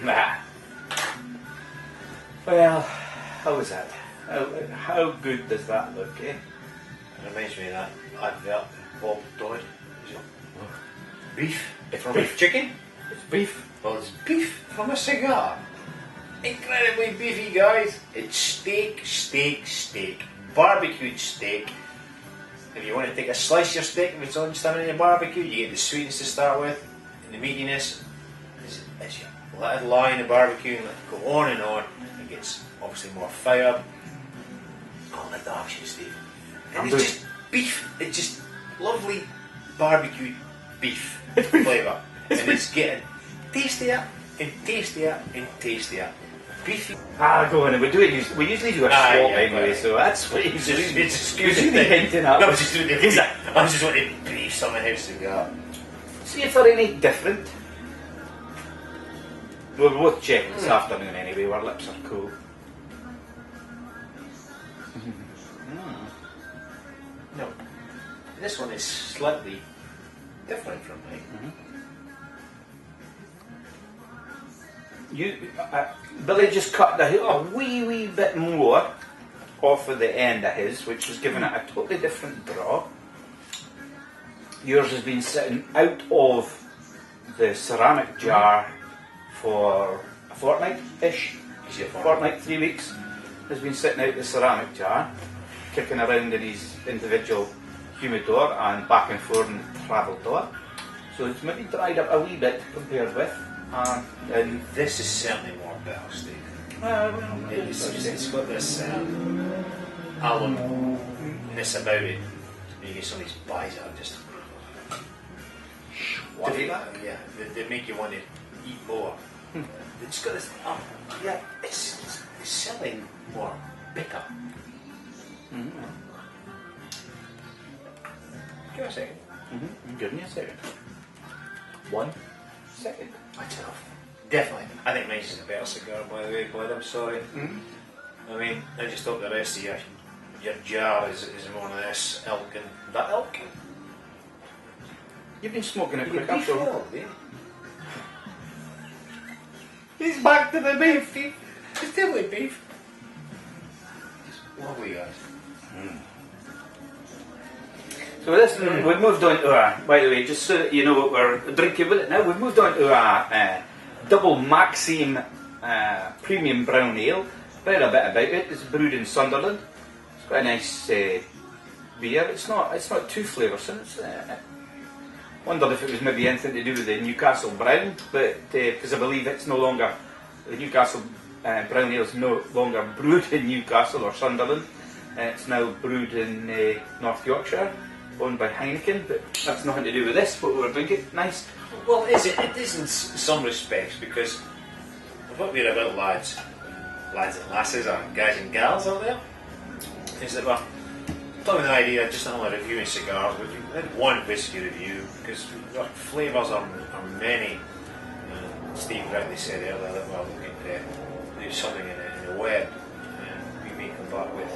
Nah. Well, how was that? How good does that look, eh? It reminds me of that advert Bob Dodd. Beef. It's from beef. Chicken? It's beef. Well, it's beef from a cigar. Incredibly beefy, guys. It's steak, steak, steak. Barbecued steak. If you want to take a slice of your steak, if it's on standing in the barbecue, you get the sweetness to start with, and the meatiness. As you let it lie in the barbecue and let it go on and on, it gets obviously more fire. Oh, the dark shit, Steve. And it's just beef. It's just lovely barbecued beef flavour. And it's getting tastier and tastier and tastier. Beefy. Go on, we usually do a swap anyway, so that's what he's It's doing. excusing Really hinting at. No, I was just doing the beef. I was just wanting to beef some of his cigar. See if they're any different. We'll both check this afternoon anyway, our lips are cool. No, this one is slightly different from mine. Billy just cut a wee bit more off of the end of his, which was giving it a totally different draw. Yours has been sitting out of the ceramic jar for a fortnight-ish. Fortnight, 3 weeks. Has been sitting out the ceramic jar, kicking around in his individual humidor and back and forth in the travel door. So it's maybe dried up a wee bit compared with. And This is certainly more bitter, Steve. It's got this alumness about it. You get some of these buys that are just. What? Yeah, they make you want to eat more. It's got this. It's certainly more bitter. Give me a second. Give me a second. 1 second. That's enough. Definitely. I think mine's is a better cigar, by the way, bud. I'm sorry. I mean, I just thought the rest of your jar is more of this elk and that elk. You've been smoking it You quick beef after all. elk, eh? He's back to the beef. It's definitely beef. It's lovely, guys. So this, we've moved on to by the way, just so that you know what we're drinking with it now, we've moved on to a double Maxime premium brown ale. Read a bit about it. It's brewed in Sunderland. It's quite a nice beer. It's not too flavoursome. Wondered if it was maybe anything to do with the Newcastle Brown, but because I believe it's no longer the Newcastle Brown Ale is no longer brewed in Newcastle or Sunderland. It's now brewed in North Yorkshire, owned by Heineken, but that's nothing to do with this. But we're drinking nice. Well, it is in some respects, because what we're about, lads and lasses, or guys and gals out there, is that we're talking the idea just not only reviewing cigars, but we had one whiskey review, because our flavours are many. Steve rightly said earlier that we're looking to do something in the web, and we may come back with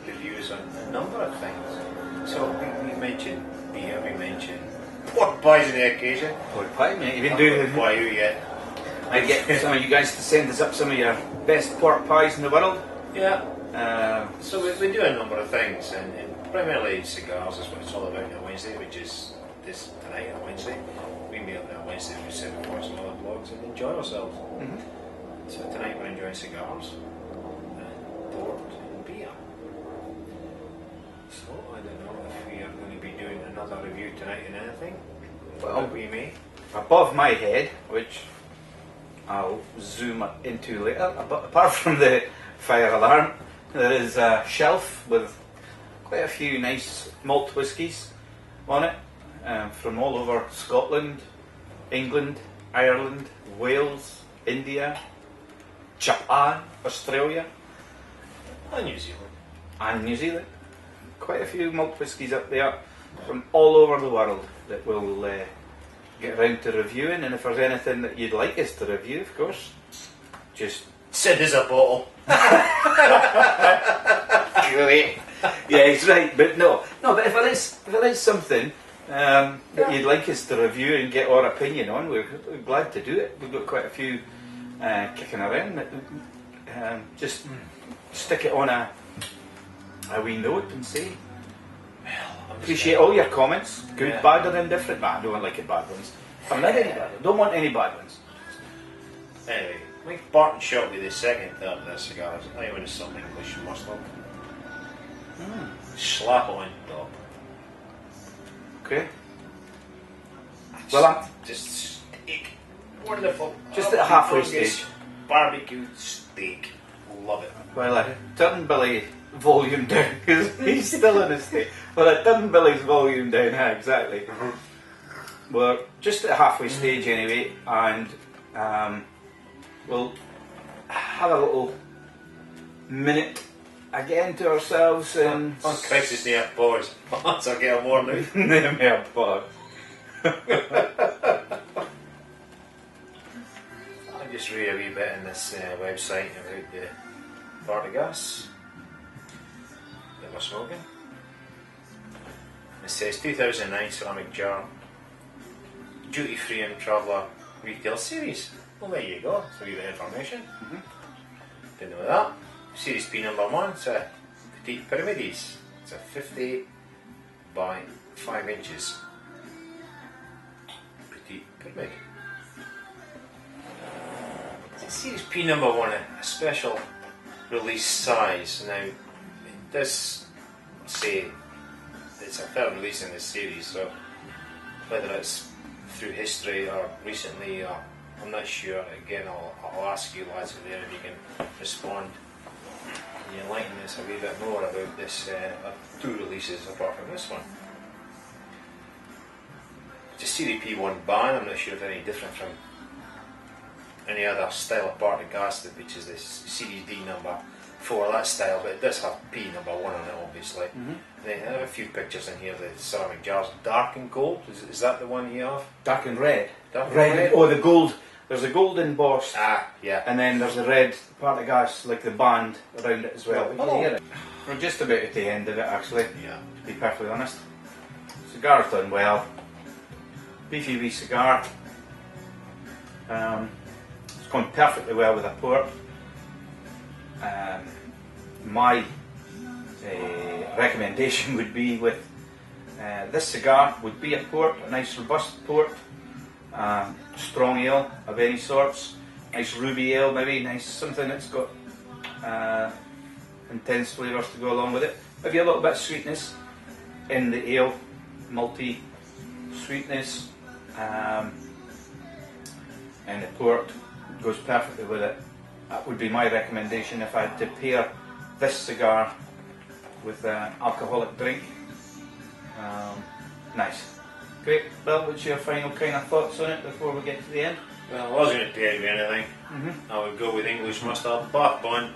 reviews on a number of things. So we mentioned beer, we mentioned pork pies on the occasion. Pork pie, mate. You've been doing. Why you yet? I get some of you guys to send us up some of your best pork pies in the world. Yeah. So we do a number of things, and primarily cigars is what it's all about on Wednesday, which is this tonight on Wednesday. We meet on Wednesday, we sit before some other blogs and enjoy ourselves. So tonight we're enjoying cigars and port and beer. So I don't know if we are going to be doing another review tonight in anything. Well, we may. Above my head, which I'll zoom into later, apart from the fire alarm, there is a shelf with quite a few nice malt whiskies on it, from all over Scotland, England, Ireland, Wales, India, Japan, Australia, And New Zealand. and New Zealand. Quite a few malt whiskies up there from all over the world that we'll get around to reviewing, and if there's anything that you'd like us to review, of course, just Send us a bottle. yeah, he's right. But but if there is something that you'd like us to review and get our opinion on, we're glad to do it. We've got quite a few kicking around. Just stick it on a wee note and say, appreciate all your comments, good, Yeah. bad or indifferent. But I don't like it bad ones. I'm not any bad. Don't want any bad ones. Anyway, make Barton shot with the second third of the cigars. I want some English mustard. Slap on top. Okay. Well, just steak. Wonderful. Just at halfway Angus stage. Barbecue steak. Love it. Well, I turned Billy volume down because he's still in his state. Well, I turned Billy's volume down, exactly. We're just at halfway stage anyway, and we'll have a little minute again to ourselves and On crisis near pause. Once I get a warning. Mere pause. I just read a wee bit in this website about the Partagas that we're smoking. It says 2009 ceramic jar, duty free and traveller retail series. Well, there you go. It's a wee bit of information. Didn't know that. Series P number 1. It's a petite pyramides. It's a 50 by 5 inches petite pyramid. Series P number 1, a special release size. Now, it does say it's a third release in this series, so whether it's through history or recently, or I'm not sure. Again, I'll ask you lads there if you can respond and enlighten us a wee bit more about this 2 releases apart from this one. It's a Series P1 ban. I'm not sure if any different from any other style of Partagas, which is this Series D number 4, that style, but it does have P number 1 on it, obviously. And then I have a few pictures in here of the ceramic jars, dark and gold. Is that the one you have? Dark and red. Dark and Red. red? Oh, the gold. There's a gold embossed, Ah, yeah. and then there's a red Partagas, like the band around it as well. Oh. You hear it? We're just about at the end of it, actually. Yeah. To be perfectly honest. Cigar's done well. Beefy wee cigar. It's gone perfectly well with a port. My recommendation would be with this cigar would be a port, a nice robust port, strong ale of any sorts, nice ruby ale maybe, nice something that's got intense flavours to go along with it. Maybe a little bit of sweetness in the ale, malty sweetness, and the port goes perfectly with it. That would be my recommendation if I had to pair this cigar with an alcoholic drink. Nice. Great. Well, what's your final kind of thoughts on it before we get to the end? Well, I wasn't going to tell you anything. I would go with English mustard, bath bun,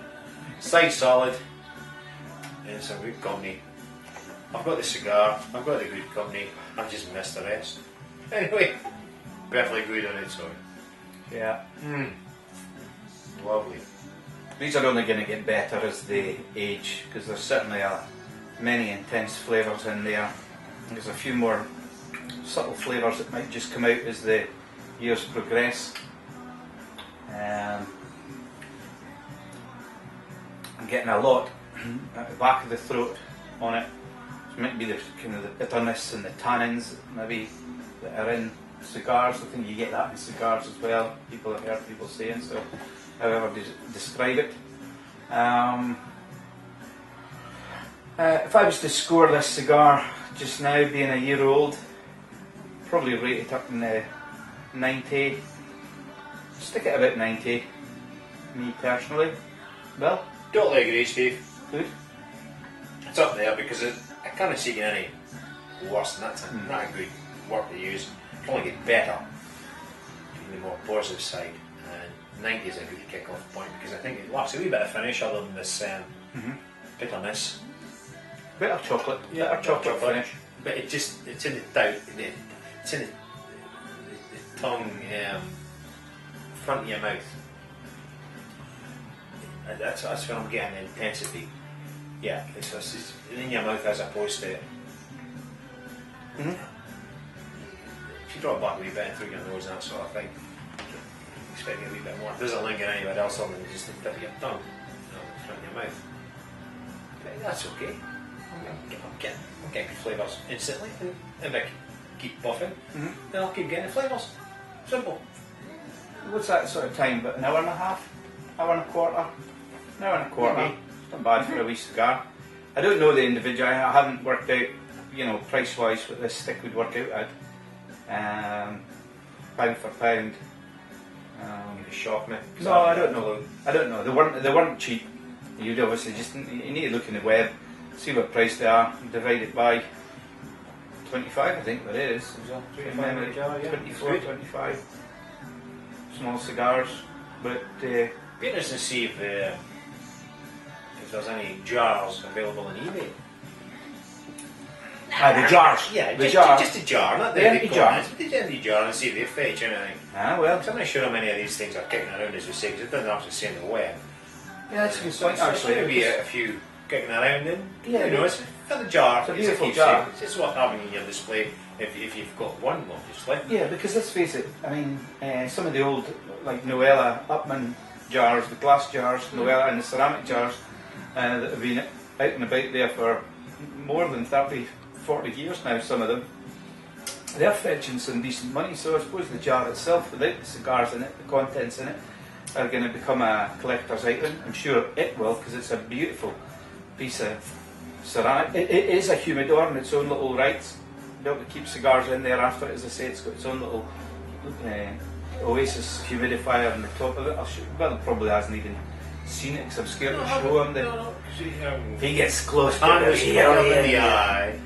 side salad, and some good company. I've got the cigar, I've got the good company, I've just missed the rest. Anyway, perfectly good on its own. Yeah. Lovely. These are only going to get better as they age, because there's certainly many intense flavours in there. There's a few more subtle flavours that might just come out as the years progress. I'm getting a lot at the back of the throat on it. It might be the kind of the bitterness and the tannins maybe that are in cigars. I think you get that in cigars as well. People have heard people saying so. However describe it. If I was to score this cigar just now, being a year old, probably rate it up in the 90. Stick it about 90. Me personally. Well, Totally agree, Steve. good. It's up there because I can't see it any worse, and that's not a good word to use. It can only get better in the more positive side. And 90 is a good kick-off point because I think it lacks a wee bit of finish other than this bitterness. Bit of chocolate. Bit of chocolate finish. But it's in the it's in the tongue, front of your mouth. That's when I'm getting the intensity. Yeah, it's in your mouth as opposed to. If you drop back a wee bit through your nose and that sort of thing, expecting a wee bit more. It doesn't linger anywhere else other than just the tip of your tongue, the front of your mouth. But that's okay. I'm getting good flavours instantly, and if I keep buffing, then I'll keep getting the flavours. Simple. What's that sort of time? But an hour and a half? Hour and a quarter? An hour and a quarter. Maybe. It's not bad for a wee cigar. I don't know the individual. I haven't worked out, price-wise what this stick would work out at. Pound for pound. You shock me. No, I don't know. I don't know. They weren't cheap. You'd obviously you need to look in the web, see what price they are, and divide it by 25. I think that is. 25 jar, yeah. 24, 25. Small cigars, but. Be interesting to see if there's any jars available on eBay. The jars. Yeah, the just a jar, not the empty jar. But the empty jar and see if they fetch anything. Well. I'm not sure how many of these things are kicking around, as we say, because it doesn't actually say in the web. Yeah, that's a good point, So actually. maybe a few kicking around, and Yeah, it's for the jar. It's a beautiful keepsake. jar. It's worth having in your display if you've got one, obviously. Yeah, because let's face it, I mean, some of the old, like Noella Upman jars, the glass jars, Noella and the ceramic jars, that have been out and about there for more than 30, 40 years now, some of them, they're fetching some decent money, so I suppose the jar itself, without the cigars in it, the contents in it, are going to become a collector's item. I'm sure it will, because it's a beautiful piece of ceramic. It is a humidor in its own little rights. Be able to keep cigars in there after it, as I say, it's got its own little Oasis humidifier on the top of it. Well, it probably hasn't even seen it because I'm scared to show him. If he gets close to it,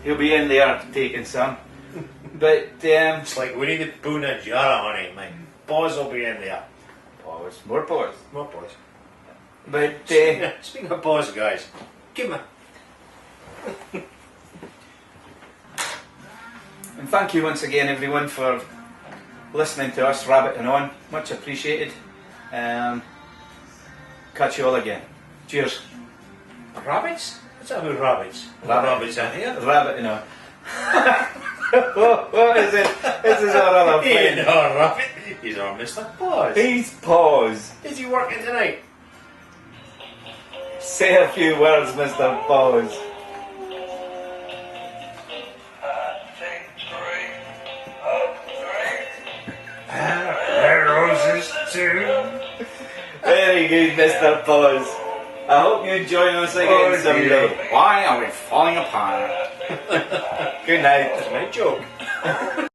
he'll be in there taking some. But it's like Winnie the Pooh in a jar, honey. My paws will be in there. Pause, more pause. More paws. But Speaking of paws, guys, give me. And thank you once again, everyone, for listening to us rabbiting on. Much appreciated. Catch you all again. Cheers. Rabbits? What's that about rabbits? Rabbits in here? Rabbiting on. What is it? This is our other He's friend. our rabbit. He's our Mr. Paws. He's Paws. Is he working tonight? Say a few words, Mr. Paws. Roses too. Very good, Mr. Paws. I hope you join us again someday. Why are we falling apart? Good night. That's my joke.